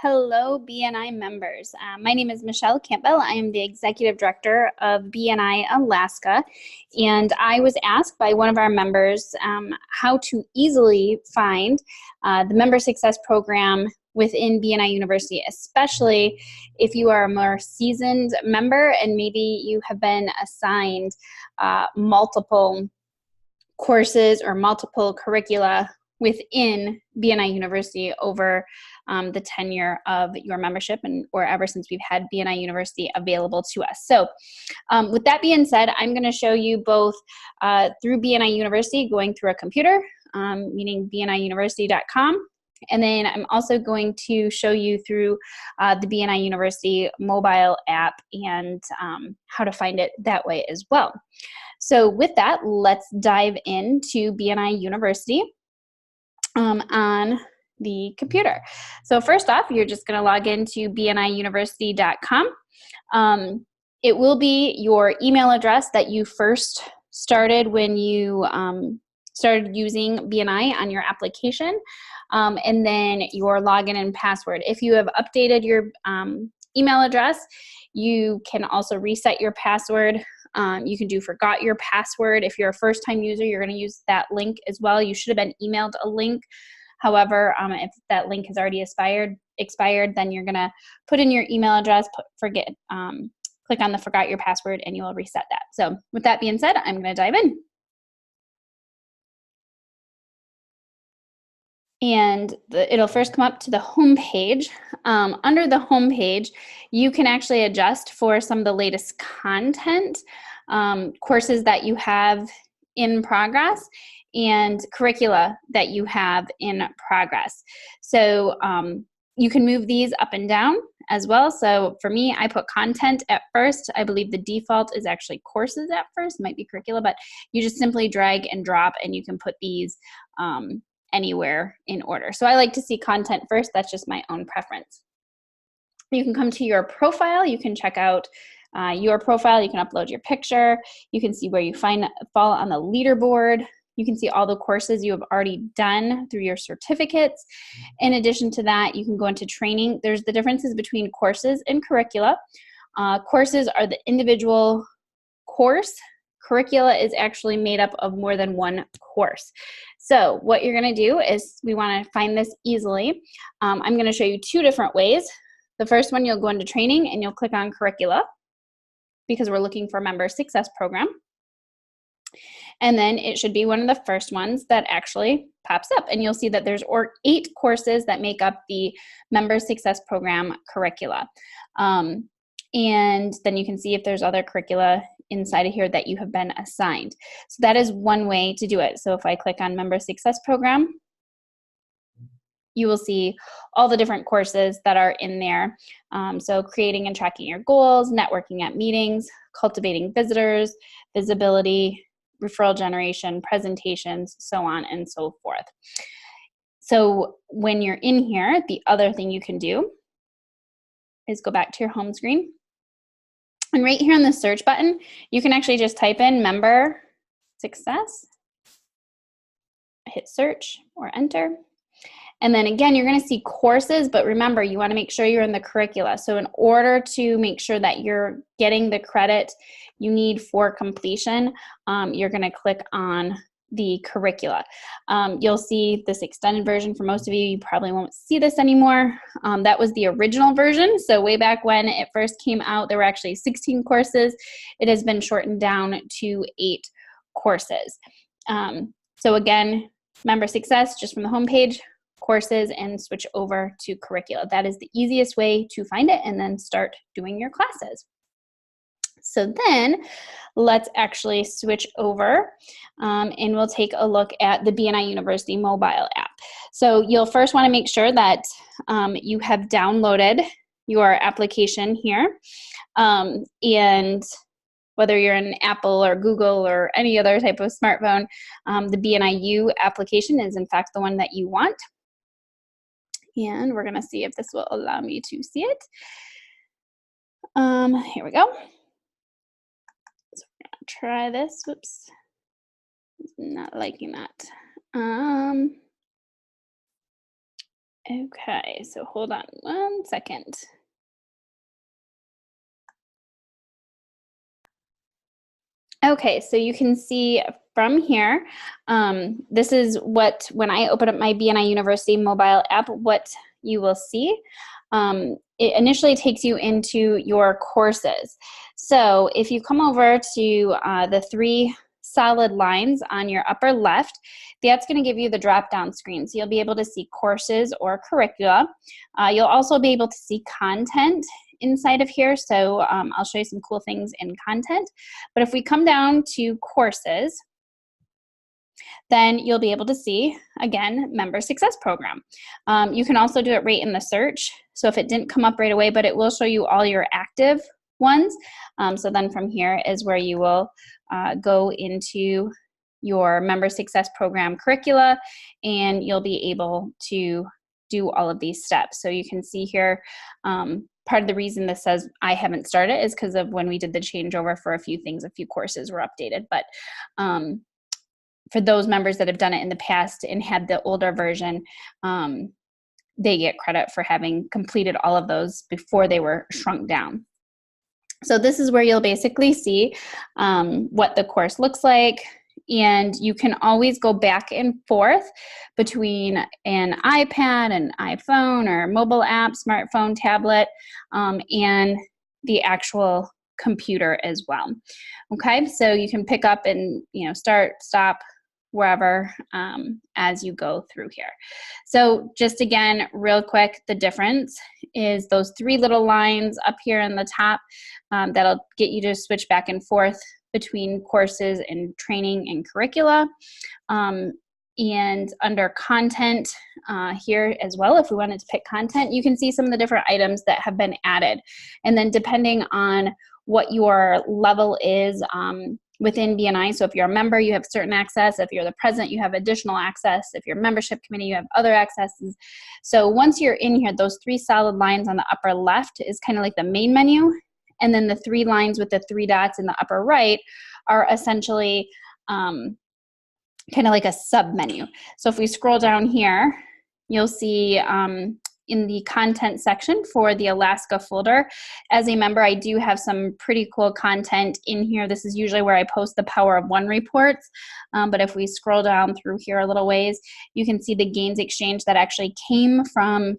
Hello, BNI members. My name is Michelle Campbell. I am the Executive Director of BNI Alaska, and I was asked by one of our members how to easily find the Member Success Program within BNI University, especially if you are a more seasoned member and maybe you have been assigned multiple courses or multiple curricula within BNI University over the tenure of your membership or ever since we've had BNI University available to us. So with that being said, I'm going to show you both through BNI University going through a computer, meaning bniuniversity.com. And then I'm also going to show you through the BNI University mobile app and how to find it that way as well. So with that, let's dive into BNI University on the computer. So first off, you're just going to log into bniuniversity.com. It will be your email address that you first started when you started using BNI on your application, and then your login and password. If you have updated your email address, you can also reset your password. You can do forgot your password. If you're a first-time user, you're going to use that link as well. You should have been emailed a link. However, if that link has already expired, then you're going to put in your email address, click on the forgot your password, and you will reset that. So with that being said, I'm going to dive in. And it'll first come up to the home page. Under the home page, you can actually adjust for some of the latest content, courses that you have in progress, and curricula that you have in progress. So you can move these up and down as well. So for me, I put content at first. I believe the default is actually courses at first, might be curricula, but you just simply drag and drop and you can put these anywhere in order. So I like to see content first. That's just my own preference. You can come to your profile. You can check out your profile. You can upload your picture. You can see where you fall on the leaderboard. You can see all the courses you have already done through your certificates. In addition to that, you can go into training. There's the differences between courses and curricula. Courses are the individual course. Curricula is actually made up of more than one course. So what you're going to do is, we want to find this easily. I'm going to show you two different ways. The first one, you'll go into training and you'll click on curricula because we're looking for Member Success Program. And then it should be one of the first ones that actually pops up, and you'll see that there's 8 courses that make up the Member Success Program Curricula. And then you can see if there's other curricula inside of here that you have been assigned. So that is one way to do it. So if I click on Member Success Program, you will see all the different courses that are in there. So creating and tracking your goals, networking at meetings, cultivating visitors, visibility, referral generation, presentations, so on and so forth. So when you're in here, the other thing you can do is go back to your home screen. And right here on the search button, you can actually just type in Member Success, hit search or enter. And then again, you're going to see courses, but remember, you want to make sure you're in the curricula. So in order to make sure that you're getting the credit you need for completion, you're going to click on the curricula. You'll see this extended version. For most of you, you probably won't see this anymore. That was the original version. So way back when it first came out, there were actually 16 courses. It has been shortened down to 8 courses. So again, Member Success, just from the homepage, courses, and switch over to curricula. That is the easiest way to find it and then start doing your classes. So then let's actually switch over and we'll take a look at the BNI University mobile app. So you'll first want to make sure that you have downloaded your application here, and whether you're an Apple or Google or any other type of smartphone, the BNIU application is in fact the one that you want. And we're going to see if this will allow me to see it. Here we go. So we're going to try this. Whoops. Not liking that. Okay, so hold on one second. Okay, so you can see from here, this is what, when I open up my BNI University mobile app, what you will see. It initially takes you into your courses. So if you come over to the three solid lines on your upper left, that's going to give you the drop-down screen. So you'll be able to see courses or curricula. You'll also be able to see content inside of here. So I'll show you some cool things in content. But if we come down to courses, then you'll be able to see, again, Member Success Program. You can also do it right in the search. So if it didn't come up right away, but it will show you all your active ones. So then from here is where you will go into your Member Success Program Curricula, and you'll be able to do all of these steps. So you can see here, part of the reason this says I haven't started is because of when we did the changeover for a few things, a few courses were updated. But for those members that have done it in the past and had the older version, they get credit for having completed all of those before they were shrunk down. So this is where you'll basically see what the course looks like, and you can always go back and forth between an iPad, an iPhone, or mobile app, smartphone, tablet, and the actual computer as well. Okay, so you can pick up and start, stop, wherever as you go through here. So just again, real quick, the difference is those three little lines up here in the top that'll get you to switch back and forth between courses and training and curricula. And under content here as well, if we wanted to pick content, you can see some of the different items that have been added. And then depending on what your level is within BNI, so if you're a member, you have certain access. If you're the president, you have additional access. If you're a membership committee, you have other accesses. So once you're in here, those three solid lines on the upper left is kind of like the main menu. And then the three lines with the three dots in the upper right are essentially kind of like a sub menu. So if we scroll down here, you'll see in the content section for the Alaska folder, as a member, I do have some pretty cool content in here. This is usually where I post the Power of One reports. But if we scroll down through here a little ways, you can see the gains exchange that actually came from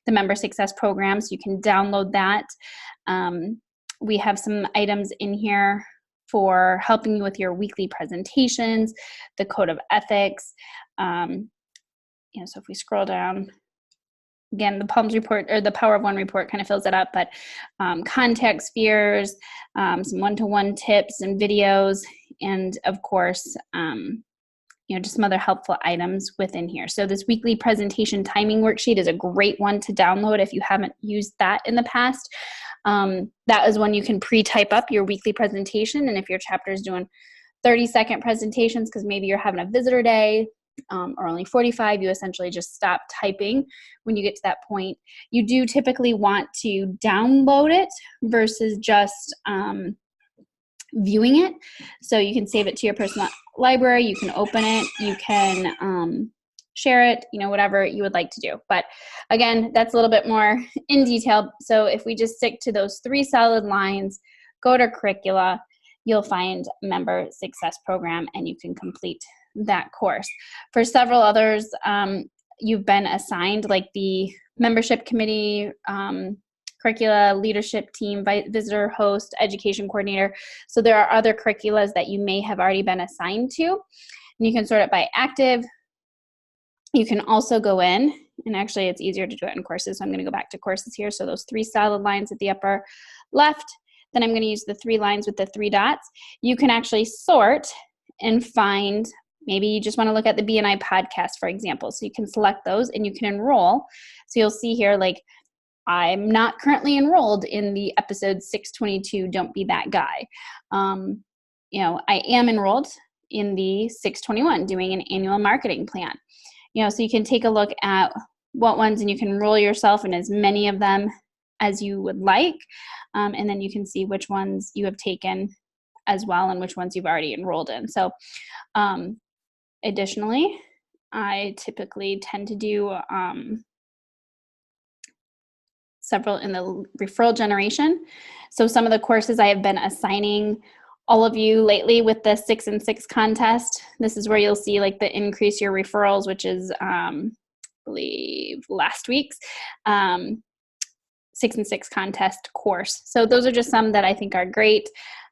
the Member Success Program. So you can download that. We have some items in here for helping you with your weekly presentations, the code of ethics. So if we scroll down, again, the PALMS report or the Power of One report kind of fills it up, but contact spheres, some one-to-one tips and videos, and of course, just some other helpful items within here. So this weekly presentation timing worksheet is a great one to download if you haven't used that in the past. That is when you can pre-type up your weekly presentation, and if your chapter is doing 30-second presentations because maybe you're having a visitor day, or only 45, you essentially just stop typing when you get to that point. You do typically want to download it versus just viewing it. So you can save it to your personal library, you can open it, you can share it, whatever you would like to do. But again, that's a little bit more in detail. So if we just stick to those three solid lines, go to curricula, you'll find Member Success Program, and you can complete that course. For several others, you've been assigned, like the membership committee, curricula, leadership team, visitor host, education coordinator. So there are other curriculas that you may have already been assigned to, and you can sort it by active. You can also go in, and actually it's easier to do it in courses, so I'm going to go back to courses here. So those three solid lines at the upper left, then I'm going to use the three lines with the three dots. You can actually sort and find, maybe you just want to look at the BNI podcast, for example. So you can select those and you can enroll. So you'll see here, like, I'm not currently enrolled in the episode 622, Don't Be That Guy. I am enrolled in the 621, Doing an Annual Marketing Plan. So you can take a look at what ones, and you can enroll yourself in as many of them as you would like. And then you can see which ones you have taken as well and which ones you've already enrolled in. So additionally, I typically tend to do several in the referral generation. So some of the courses I have been assigning all of you lately with the 6 and 6 contest. This is where you'll see like the increase your referrals, which is I believe last week's 6 and 6 contest course. So those are just some that I think are great.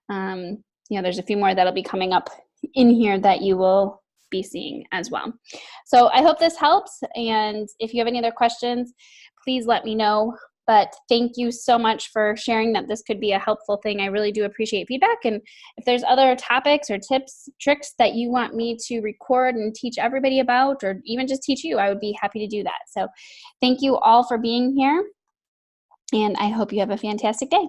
There's a few more that'll be coming up in here that you will be seeing as well. So I hope this helps. And if you have any other questions, please let me know. But thank you so much for sharing that this could be a helpful thing. I really do appreciate feedback. And if there's other topics or tips, tricks that you want me to record and teach everybody about, or even just teach you, I would be happy to do that. So thank you all for being here. And I hope you have a fantastic day.